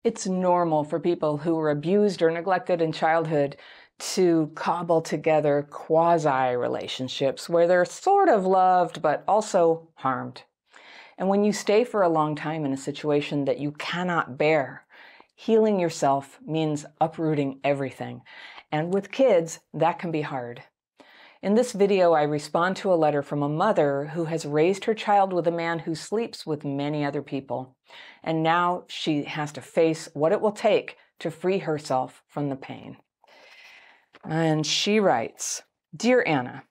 It's normal for people who were abused or neglected in childhood to cobble together quasi-relationships where they're sort of loved but also harmed. And when you stay for a long time in a situation that you cannot bear, healing yourself means uprooting everything. And with kids, that can be hard. In this video, I respond to a letter from a mother who has raised her child with a man who sleeps with many other people. And now she has to face what it will take to free herself from the pain. And she writes, "Dear Anna,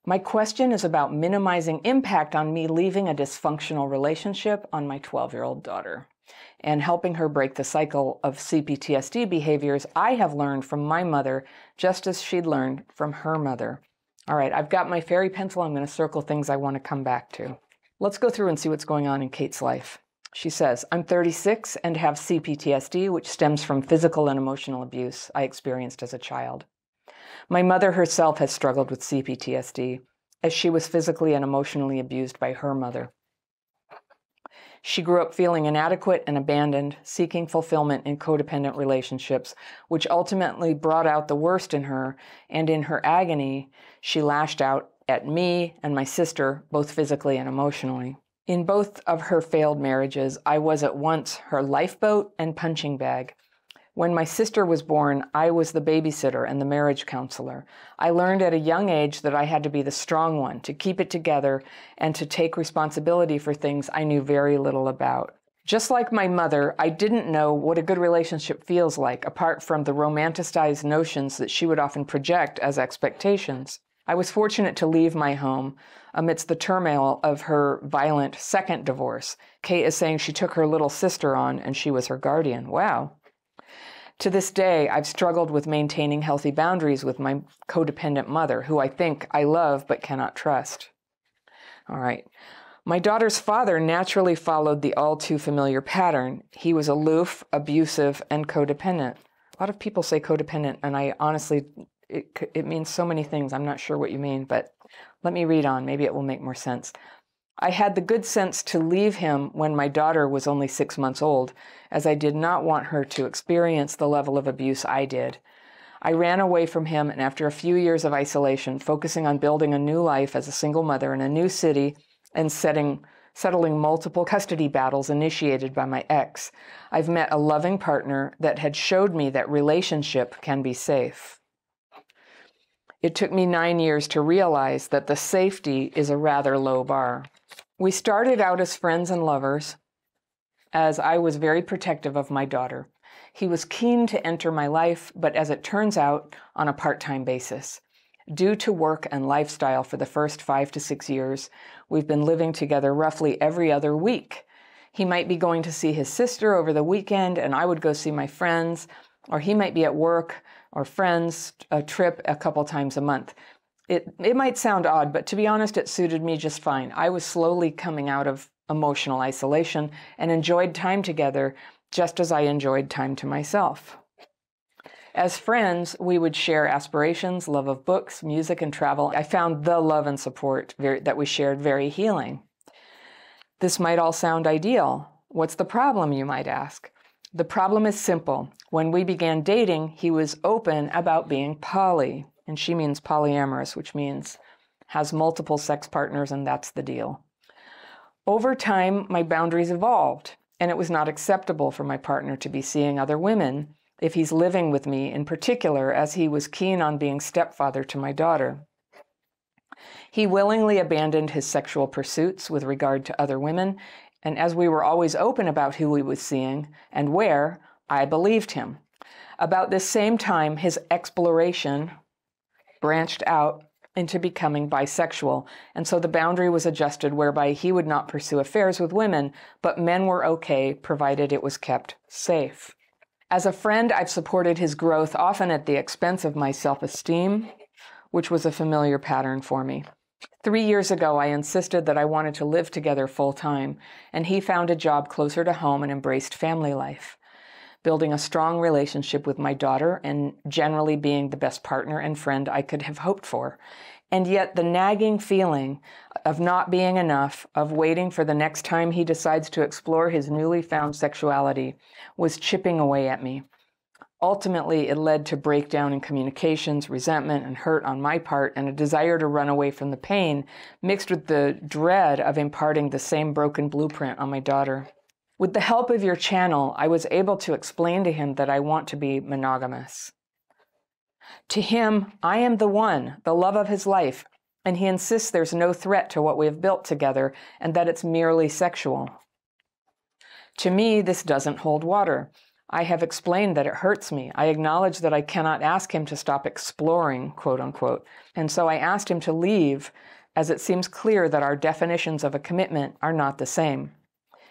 my question is about minimizing impact on me leaving a dysfunctional relationship on my 12-year-old daughter and helping her break the cycle of CPTSD behaviors I have learned from my mother, just as she'd learned from her mother." All right, I've got my fairy pencil. I'm going to circle things I want to come back to. Let's go through and see what's going on in Kate's life. She says, "I'm 36 and have CPTSD, which stems from physical and emotional abuse I experienced as a child. My mother herself has struggled with CPTSD, as she was physically and emotionally abused by her mother. She grew up feeling inadequate and abandoned, seeking fulfillment in codependent relationships, which ultimately brought out the worst in her, and in her agony, she lashed out at me and my sister, both physically and emotionally. In both of her failed marriages, I was at once her lifeboat and punching bag. When my sister was born, I was the babysitter and the marriage counselor. I learned at a young age that I had to be the strong one, to keep it together, and to take responsibility for things I knew very little about. Just like my mother, I didn't know what a good relationship feels like, apart from the romanticized notions that she would often project as expectations. I was fortunate to leave my home amidst the turmoil of her violent second divorce. Kate is saying she took her little sister on and she was her guardian. Wow. To this day, I've struggled with maintaining healthy boundaries with my codependent mother, who I think I love but cannot trust." All right. "My daughter's father naturally followed the all too familiar pattern. He was aloof, abusive, and codependent." A lot of people say codependent, and I honestly, it means so many things. I'm not sure what you mean, but let me read on. Maybe it will make more sense. "I had the good sense to leave him when my daughter was only 6 months old, as I did not want her to experience the level of abuse I did. I ran away from him, and after a few years of isolation, focusing on building a new life as a single mother in a new city and settling multiple custody battles initiated by my ex, I've met a loving partner that had showed me that relationship can be safe. It took me 9 years to realize that the safety is a rather low bar. We started out as friends and lovers, as I was very protective of my daughter. He was keen to enter my life, but as it turns out, on a part-time basis. Due to work and lifestyle for the first 5 to 6 years, we've been living together roughly every other week. He might be going to see his sister over the weekend, and I would go see my friends, or he might be at work or friends, a trip a couple times a month. It might sound odd, but to be honest, it suited me just fine. I was slowly coming out of emotional isolation and enjoyed time together just as I enjoyed time to myself. As friends, we would share aspirations, love of books, music, and travel. I found the love and support that we shared very healing. This might all sound ideal. What's the problem, you might ask? The problem is simple. When we began dating, he was open about being poly. And she means polyamorous, which means has multiple sex partners, and that's the deal. Over time, my boundaries evolved, and it was not acceptable for my partner to be seeing other women if he's living with me in particular, as he was keen on being stepfather to my daughter. He willingly abandoned his sexual pursuits with regard to other women, and as we were always open about who he was seeing and where, I believed him. About this same time, his exploration branched out into becoming bisexual, and so the boundary was adjusted whereby he would not pursue affairs with women, but men were okay, provided it was kept safe. As a friend, I've supported his growth, often at the expense of my self-esteem, which was a familiar pattern for me. 3 years ago, I insisted that I wanted to live together full-time, and he found a job closer to home and embraced family life. Building a strong relationship with my daughter and generally being the best partner and friend I could have hoped for. And yet the nagging feeling of not being enough, of waiting for the next time he decides to explore his newly found sexuality, was chipping away at me. Ultimately, it led to breakdown in communications, resentment and hurt on my part, and a desire to run away from the pain, mixed with the dread of imparting the same broken blueprint on my daughter. With the help of your channel, I was able to explain to him that I want to be monogamous. To him, I am the one, the love of his life, and he insists there's no threat to what we have built together and that it's merely sexual. To me, this doesn't hold water. I have explained that it hurts me. I acknowledge that I cannot ask him to stop exploring, quote unquote, and so I asked him to leave, as it seems clear that our definitions of a commitment are not the same.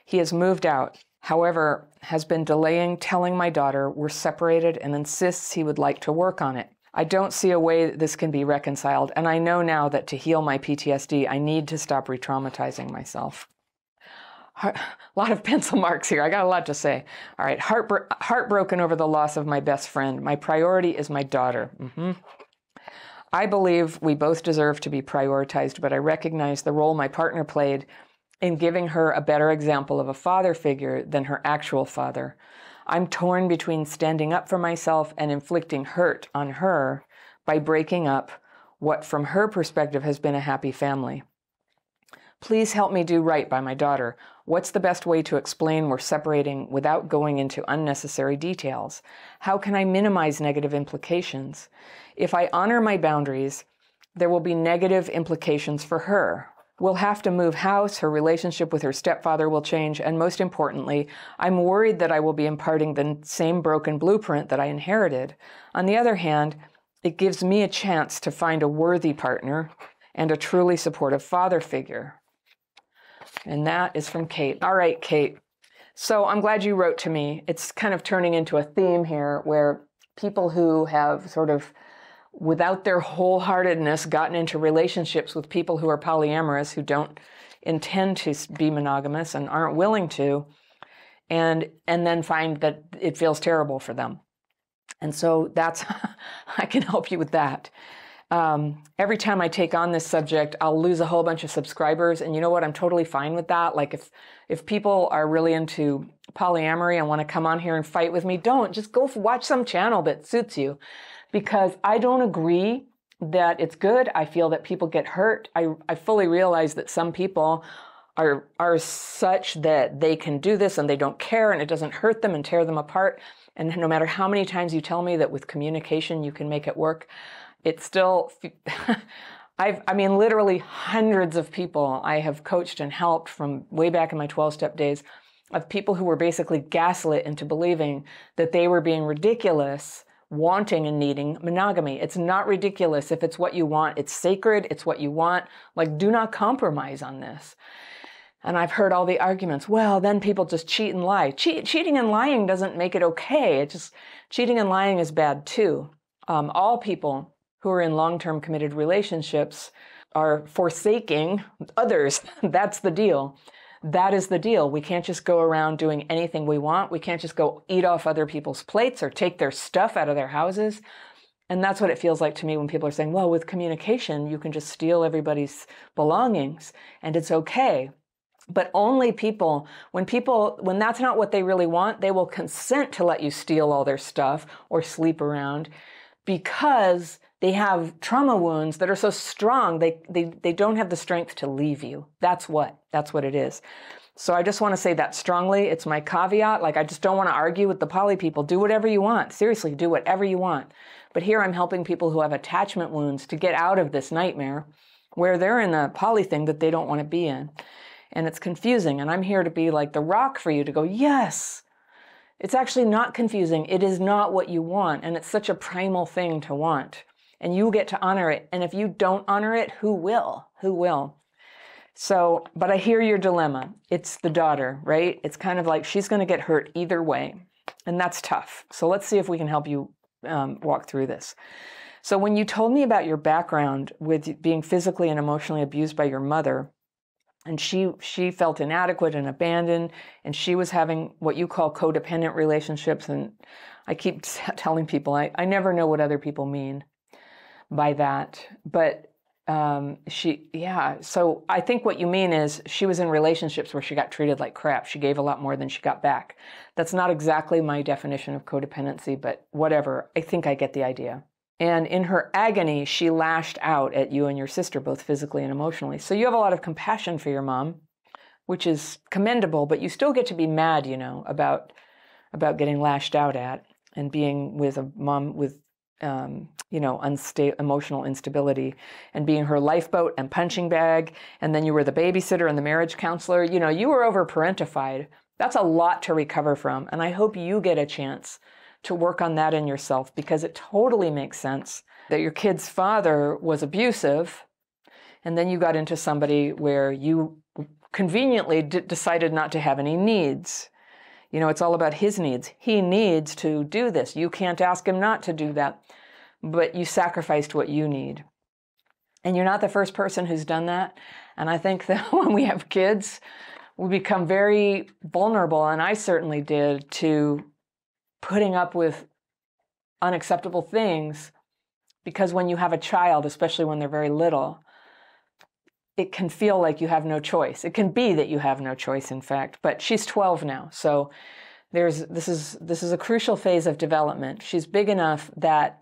He has moved out, however, has been delaying telling my daughter we're separated and insists he would like to work on it. I don't see a way that this can be reconciled, and I know now that to heal my PTSD, I need to stop re-traumatizing myself. A lot of pencil marks here. I got a lot to say. All right, heartbroken over the loss of my best friend. My priority is my daughter. I believe we both deserve to be prioritized, but I recognize the role my partner played in giving her a better example of a father figure than her actual father. I'm torn between standing up for myself and inflicting hurt on her by breaking up what from her perspective has been a happy family. Please help me do right by my daughter. What's the best way to explain we're separating without going into unnecessary details? How can I minimize negative implications? If I honor my boundaries, there will be negative implications for her. We'll have to move house, her relationship with her stepfather will change, and most importantly, I'm worried that I will be imparting the same broken blueprint that I inherited. On the other hand, it gives me a chance to find a worthy partner and a truly supportive father figure. And that is from Kate. All right, Kate. So I'm glad you wrote to me. It's kind of turning into a theme here where people who have sort of, without their wholeheartedness, gotten into relationships with people who are polyamorous, who don't intend to be monogamous and aren't willing to, and then find that it feels terrible for them. And so that's, I can help you with that. Every time I take on this subject, I'll lose a whole bunch of subscribers. And you know what? I'm totally fine with that. Like if people are really into polyamory and want to come on here and fight with me, don't. Just go watch some channel that suits you. Because I don't agree that it's good. I feel that people get hurt. I fully realize that some people are such that they can do this and they don't care and it doesn't hurt them and tear them apart. And no matter how many times you tell me that with communication you can make it work, it's still, I mean, literally hundreds of people I have coached and helped from way back in my 12-step days of people who were basically gaslit into believing that they were being ridiculous, wanting and needing monogamy. It's not ridiculous if it's what you want. It's sacred. It's what you want. Like, do not compromise on this. And I've heard all the arguments. Well, then people just cheat and lie. Cheating and lying doesn't make it okay. It just, cheating and lying is bad too. All people who are in long-term committed relationships are forsaking others. That's the deal. That is the deal. We can't just go around doing anything we want. We can't just go eat off other people's plates or take their stuff out of their houses. And that's what it feels like to me when people are saying, well, with communication, you can just steal everybody's belongings and it's okay. But only people, when that's not what they really want, they will consent to let you steal all their stuff or sleep around because they have trauma wounds that are so strong, they don't have the strength to leave you. That's what it is. So I just want to say that strongly. It's my caveat. Like, I just don't want to argue with the poly people. Do whatever you want. Seriously, do whatever you want. But here I'm helping people who have attachment wounds to get out of this nightmare where they're in a poly thing that they don't want to be in. And it's confusing. And I'm here to be like the rock for you to go, yes, it's actually not confusing. It is not what you want. And it's such a primal thing to want. And you get to honor it. And if you don't honor it, who will? Who will? So, but I hear your dilemma. It's the daughter, right? It's kind of like she's going to get hurt either way. And that's tough. So let's see if we can help you walk through this. So when you told me about your background with being physically and emotionally abused by your mother, and she felt inadequate and abandoned, and she was having what you call codependent relationships. And I keep telling people, I never know what other people mean by that. But So I think what you mean is she was in relationships where she got treated like crap. She gave a lot more than she got back. That's not exactly my definition of codependency, but whatever. I think I get the idea. And in her agony, she lashed out at you and your sister, both physically and emotionally. So you have a lot of compassion for your mom, which is commendable, but you still get to be mad, about getting lashed out at and being with a mom with emotional instability, and being her lifeboat and punching bag. And then you were the babysitter and the marriage counselor. You were over-parentified. That's a lot to recover from. And I hope you get a chance to work on that in yourself, because it totally makes sense that your kid's father was abusive. And then you got into somebody where you conveniently decided not to have any needs. It's all about his needs. He needs to do this. You can't ask him not to do that, but you sacrificed what you need. And you're not the first person who's done that. And I think that when we have kids, we become very vulnerable, and I certainly did, to putting up with unacceptable things, because when you have a child, especially when they're very little, it can feel like you have no choice. It can be that you have no choice, in fact. But she's 12 now, so this is a crucial phase of development. She's big enough that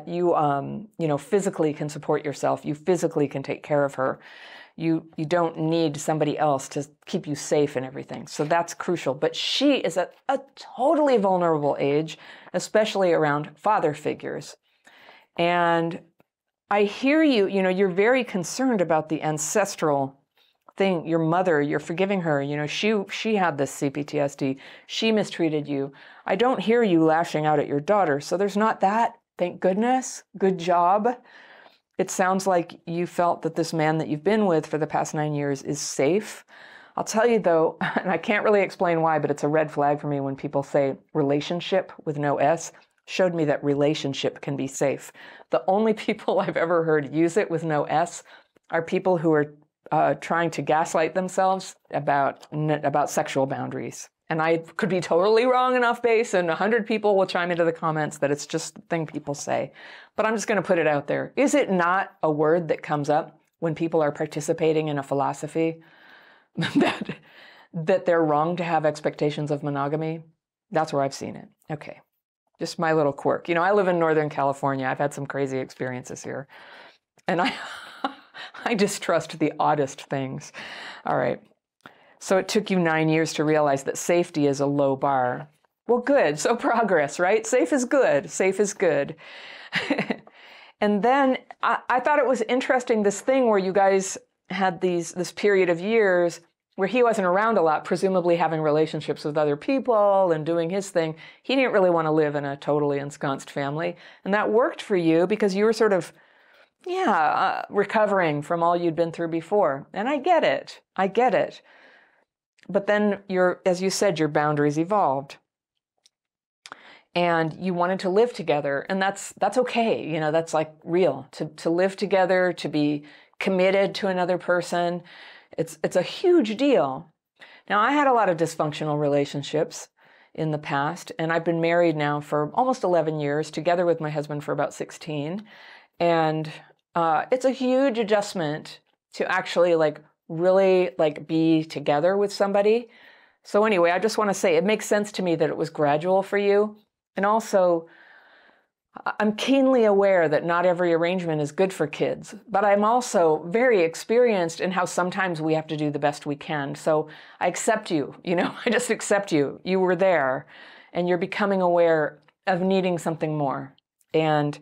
you physically can support yourself. You physically can take care of her. You don't need somebody else to keep you safe and everything. So that's crucial. But she is at a totally vulnerable age, especially around father figures. And I hear you, you're very concerned about the ancestral thing. Your mother, you're forgiving her. She had this CPTSD. She mistreated you. I don't hear you lashing out at your daughter. So there's not that. Thank goodness. Good job. It sounds like you felt that this man that you've been with for the past 9 years is safe. I'll tell you though, and I can't really explain why, but it's a red flag for me when people say relationship with no S. Showed me that relationship can be safe. The only people I've ever heard use it with no S are people who are trying to gaslight themselves about sexual boundaries. And I could be totally wrong enough base, and 100 people will chime into the comments that it's just the thing people say. But I'm just going to put it out there. Is it not a word that comes up when people are participating in a philosophy that they're wrong to have expectations of monogamy? That's where I've seen it. Okay. Just my little quirk. I live in Northern California. I've had some crazy experiences here. And I distrust the oddest things. All right. So it took you 9 years to realize that safety is a low bar. Well, good. So progress, right? Safe is good. Safe is good. And then I thought it was interesting, this thing where you guys had this period of years where he wasn't around a lot, presumably having relationships with other people and doing his thing. He didn't really want to live in a totally ensconced family. And that worked for you because you were sort of, recovering from all you'd been through before. And I get it. I get it. But then as you said, your boundaries evolved. And you wanted to live together. And that's okay. That's like real. To live together, to be committed to another person. It's a huge deal. Now, I had a lot of dysfunctional relationships in the past, and I've been married now for almost 11 years, together with my husband for about 16. And it's a huge adjustment to actually really be together with somebody. So anyway, I just want to say it makes sense to me that it was gradual for you. And also, I'm keenly aware that not every arrangement is good for kids, but I'm also very experienced in how sometimes we have to do the best we can. So I accept you, I just accept you. You were there, and you're becoming aware of needing something more. And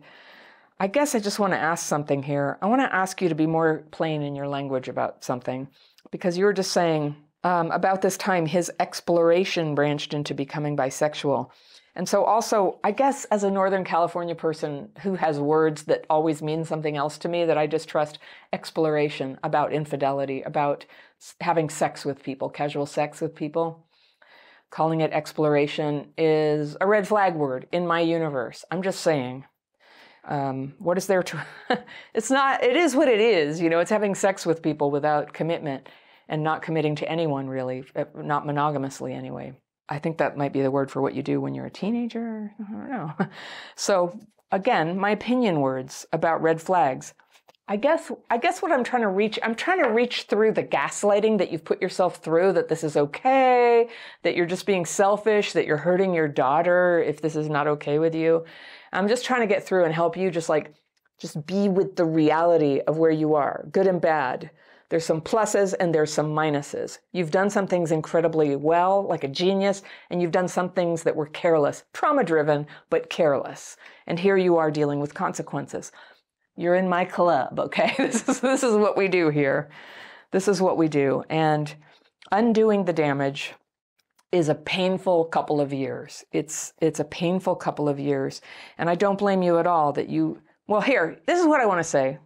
I guess I just want to ask something here. I want to ask you to be more plain in your language about something, because you were just saying about this time, his exploration branched into becoming bisexual. And so also, I guess as a Northern California person who has words that always mean something else to me that I distrust, exploration, about infidelity, about having sex with people, casual sex with people, calling it exploration is a red flag word in my universe. I'm just saying. What is there to... it is what it is. It's having sex with people without commitment and not committing to anyone really, not monogamously anyway. I think that might be the word for what you do when you're a teenager. I don't know. So again, my opinion words about red flags. I guess what I'm trying to reach through the gaslighting that you've put yourself through, that this is okay, that you're just being selfish, that you're hurting your daughter if this is not okay with you. I'm just trying to get through and help you just be with the reality of where you are, good and bad. There's some pluses and there's some minuses. You've done some things incredibly well, like a genius, and you've done some things that were careless, trauma-driven, but careless. And here you are dealing with consequences. You're in my club, okay? This is what we do here. This is what we do. And undoing the damage is a painful couple of years. It's a painful couple of years. And I don't blame you at all that well, here, this is what I want to say.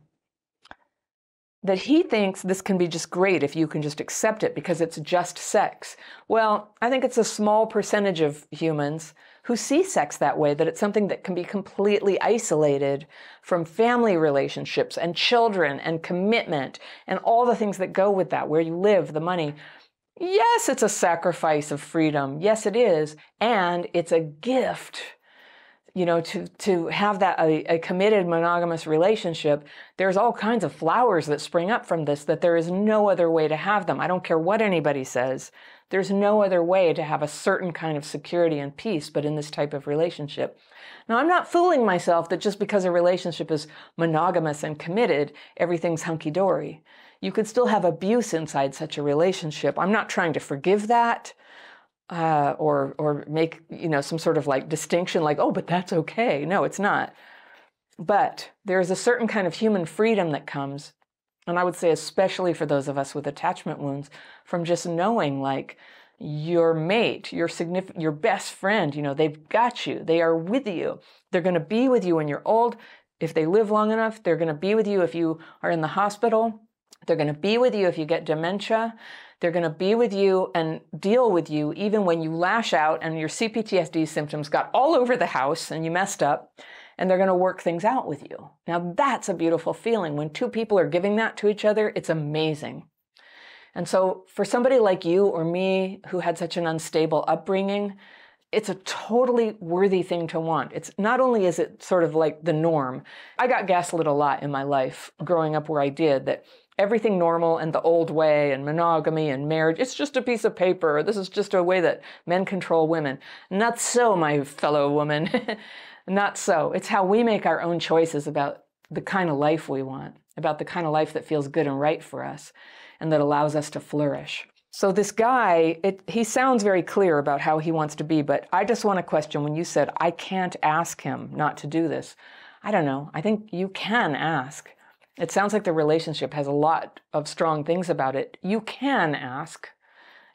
That he thinks this can be just great if you can just accept it because it's just sex. Well, I think it's a small percentage of humans who see sex that way, that it's something that can be completely isolated from family relationships and children and commitment and all the things that go with that, where you live, the money. Yes, it's a sacrifice of freedom. Yes, it is. And it's a gift. To have that a committed monogamous relationship, there's all kinds of flowers that spring up from this, that there is no other way to have them. I don't care what anybody says. There's no other way to have a certain kind of security and peace, but in this type of relationship. Now, I'm not fooling myself that just because a relationship is monogamous and committed, everything's hunky-dory. You could still have abuse inside such a relationship. I'm not trying to forgive that. Or make, some sort of distinction oh, but that's okay. No, it's not. But there's a certain kind of human freedom that comes, and I would say especially for those of us with attachment wounds, from just knowing your mate, your best friend, they've got you. They are with you. They're going to be with you when you're old. If they live long enough, they're going to be with you if you are in the hospital. They're going to be with you if you get dementia. They're going to be with you and deal with you even when you lash out and your CPTSD symptoms got all over the house and you messed up, and they're going to work things out with you. Now, that's a beautiful feeling. When two people are giving that to each other, it's amazing. And so for somebody like you or me who had such an unstable upbringing, it's a totally worthy thing to want. It's not only is it sort of like the norm. I got gaslit a lot in my life growing up where I did, that everything normal and the old way and monogamy and marriage, it's just a piece of paper. This is just a way that men control women. Not so, my fellow woman. Not so. It's how we make our own choices about the kind of life we want, about the kind of life that feels good and right for us and that allows us to flourish. So this guy, he sounds very clear about how he wants to be, but I just want to question when you said, I can't ask him not to do this. I don't know. I think you can ask. It sounds like the relationship has a lot of strong things about it. You can ask.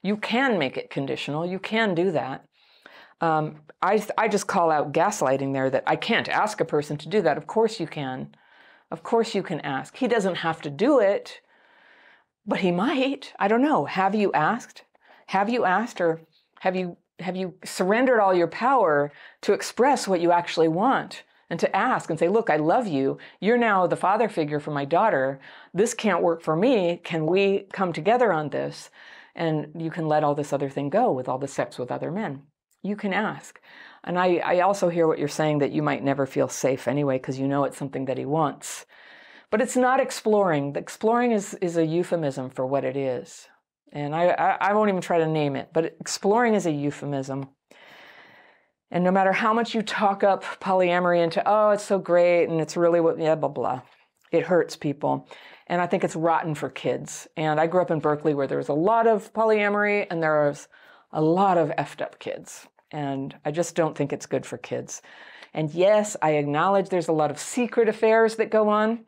You can make it conditional. You can do that. I just call out gaslighting there, that I can't ask a person to do that. Of course you can. Of course you can ask. He doesn't have to do it, but he might. I don't know. Have you asked? Have you asked, or have you surrendered all your power to express what you actually want? And to ask and say, look, I love you. You're now the father figure for my daughter. This can't work for me. Can we come together on this? And you can let all this other thing go with all the sex with other men. You can ask. And I also hear what you're saying, that you might never feel safe anyway because you know it's something that he wants. But it's not exploring. The exploring is a euphemism for what it is. And I won't even try to name it, but exploring is a euphemism. And no matter how much you talk up polyamory into, oh, it's so great, and it's really what, yeah, blah, blah, it hurts people. And I think it's rotten for kids. And I grew up in Berkeley where there was a lot of polyamory and there was a lot of effed up kids. And I just don't think it's good for kids. And yes, I acknowledge there's a lot of secret affairs that go on,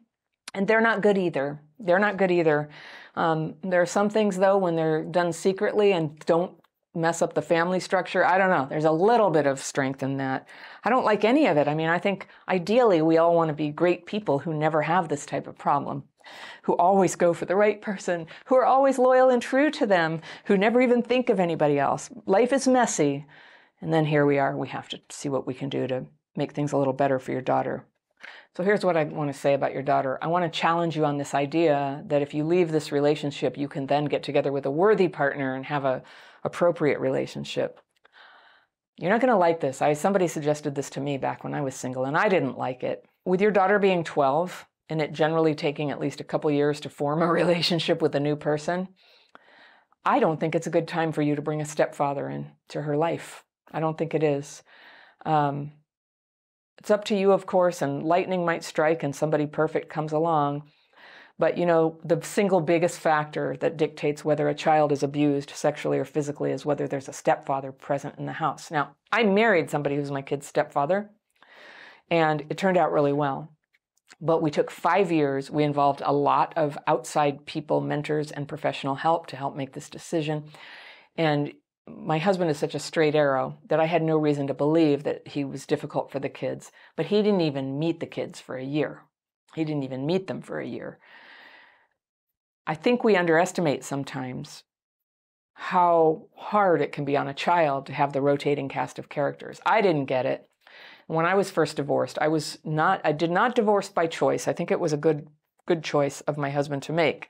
and they're not good either. They're not good either. There are some things, though, when they're done secretly and don't mess up the family structure. I don't know. There's a little bit of strength in that. I don't like any of it. I mean, I think ideally we all want to be great people who never have this type of problem, who always go for the right person, who are always loyal and true to them, who never even think of anybody else. Life is messy. And then here we are. We have to see what we can do to make things a little better for your daughter. So here's what I want to say about your daughter. I want to challenge you on this idea that if you leave this relationship, you can then get together with a worthy partner and have a appropriate relationship. You're not going to like this. Somebody suggested this to me back when I was single, and I didn't like it. With your daughter being 12, and it generally taking at least a couple years to form a relationship with a new person, I don't think it's a good time for you to bring a stepfather into her life. I don't think it is. It's up to you, of course, and lightning might strike and somebody perfect comes along. But, you know, the single biggest factor that dictates whether a child is abused sexually or physically is whether there's a stepfather present in the house. Now, I married somebody who's my kid's stepfather, and it turned out really well. But we took 5 years. We involved a lot of outside people, mentors, and professional help to help make this decision. And my husband is such a straight arrow that I had no reason to believe that he was difficult for the kids. But he didn't even meet the kids for a year. He didn't even meet them for a year. I think we underestimate sometimes how hard it can be on a child to have the rotating cast of characters. I didn't get it. When I was first divorced, I did not divorce by choice. I think it was a good choice of my husband to make,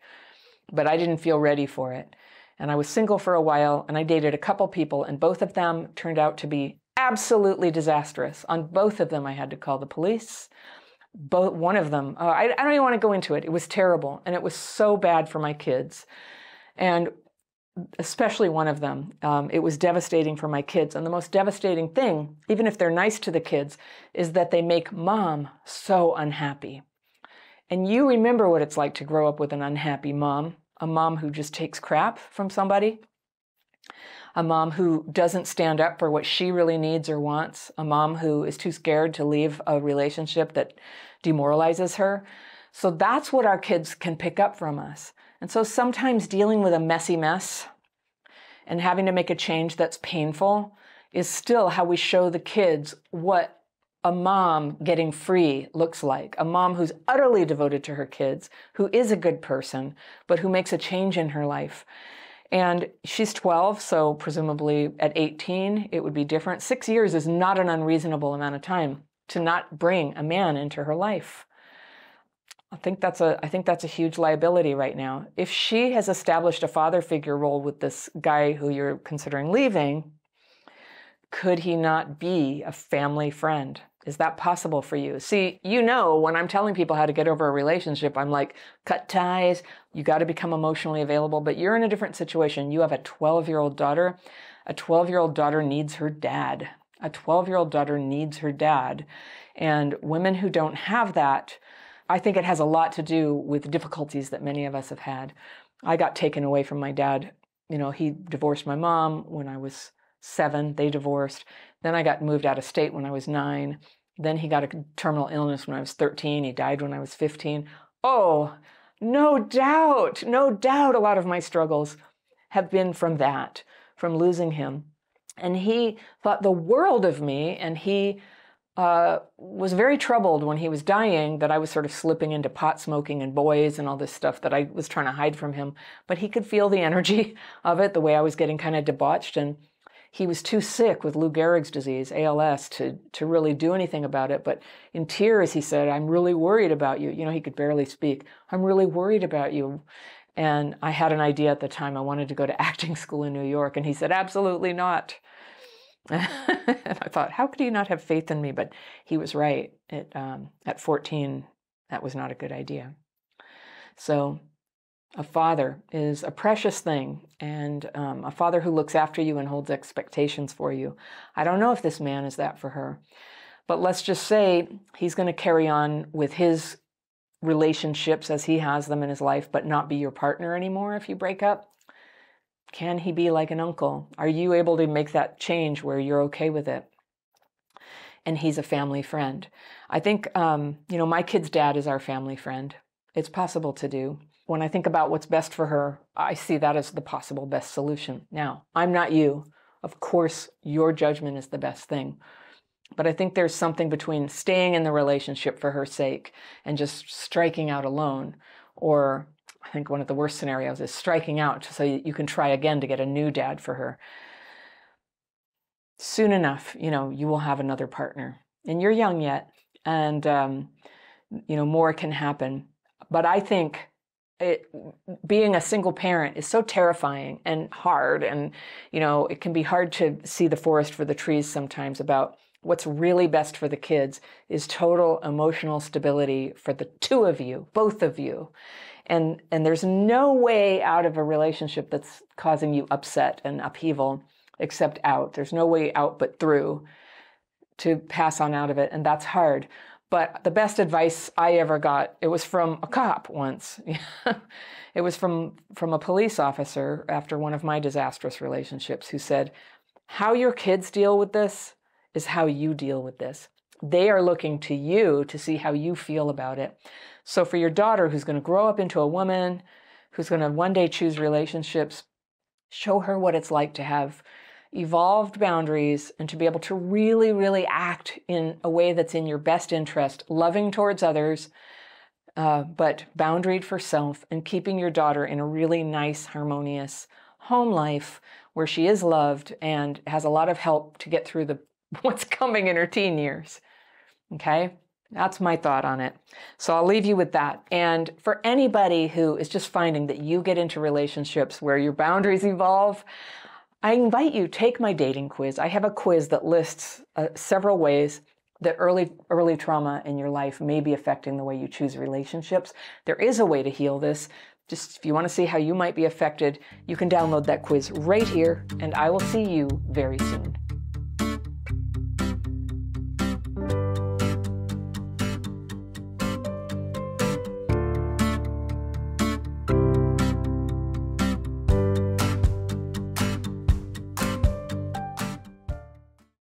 but I didn't feel ready for it. And I was single for a while, and I dated a couple people, and both of them turned out to be absolutely disastrous. On both of them, I had to call the police. One of them, I don't even want to go into it. It was terrible, and it was so bad for my kids. And especially one of them, it was devastating for my kids. And the most devastating thing, even if they're nice to the kids, is that they make mom so unhappy. And you remember what it's like to grow up with an unhappy mom, a mom who just takes crap from somebody, a mom who doesn't stand up for what she really needs or wants, a mom who is too scared to leave a relationship that demoralizes her. So that's what our kids can pick up from us. And so sometimes dealing with a messy mess and having to make a change that's painful is still how we show the kids what a mom getting free looks like. A mom who's utterly devoted to her kids, who is a good person, but who makes a change in her life. And she's 12, so presumably at 18, it would be different. 6 years is not an unreasonable amount of time to not bring a man into her life. I think that's a huge liability right now. If she has established a father figure role with this guy who you're considering leaving, could he not be a family friend? Is that possible for you? See, you know, when I'm telling people how to get over a relationship, I'm like, cut ties, you got to become emotionally available, but you're in a different situation. You have a 12-year-old daughter. A 12-year-old daughter needs her dad. A 12-year-old daughter needs her dad. And women who don't have that, I think it has a lot to do with difficulties that many of us have had. I got taken away from my dad. You know, he divorced my mom when I was 7. They divorced. Then I got moved out of state when I was 9. Then he got a terminal illness when I was 13. He died when I was 15. Oh, no doubt a lot of my struggles have been from that, from losing him. And he thought the world of me, and he was very troubled when he was dying that I was sort of slipping into pot smoking and boys and all this stuff that I was trying to hide from him. But he could feel the energy of it, the way I was getting kind of debauched. And he was too sick with Lou Gehrig's disease, ALS, to really do anything about it. But in tears, he said, I'm really worried about you. You know, he could barely speak. I'm really worried about you. And I had an idea at the time. I wanted to go to acting school in New York. And he said, absolutely not. And I thought, how could he not have faith in me? But he was right. At 14, that was not a good idea. So a father is a precious thing, and a father who looks after you and holds expectations for you. I don't know if this man is that for her, but let's just say he's going to carry on with his relationships as he has them in his life, but not be your partner anymore if you break up. Can he be like an uncle? Are you able to make that change where you're okay with it? And he's a family friend. I think, my kid's dad is our family friend. It's possible to do. When I think about what's best for her, I see that as the possible best solution. Now, I'm not you. Of course, your judgment is the best thing. But I think there's something between staying in the relationship for her sake and just striking out alone, or I think one of the worst scenarios is striking out so you can try again to get a new dad for her. Soon enough, you will have another partner. And you're young yet, and, more can happen. But I think being a single parent is so terrifying and hard. And, it can be hard to see the forest for the trees sometimes about what's really best for the kids is total emotional stability for the two of you, both of you. And there's no way out of a relationship that's causing you upset and upheaval except out. There's no way out but through to pass on out of it. And that's hard. But the best advice I ever got, it was from a cop once. It was from a police officer after one of my disastrous relationships who said, how your kids deal with this is how you deal with this. They are looking to you to see how you feel about it. So for your daughter who's going to grow up into a woman, who's going to one day choose relationships, show her what it's like to have evolved boundaries and to be able to really, really act in a way that's in your best interest, loving towards others, but boundaried for self, and keeping your daughter in a really nice, harmonious home life where she is loved and has a lot of help to get through what's coming in her teen years. Okay? That's my thought on it. So I'll leave you with that. And for anybody who is just finding that you get into relationships where your boundaries evolve, I invite you, take my dating quiz. I have a quiz that lists several ways that early trauma in your life may be affecting the way you choose relationships. There is a way to heal this. Just if you want to see how you might be affected, you can download that quiz right here, and I will see you very soon.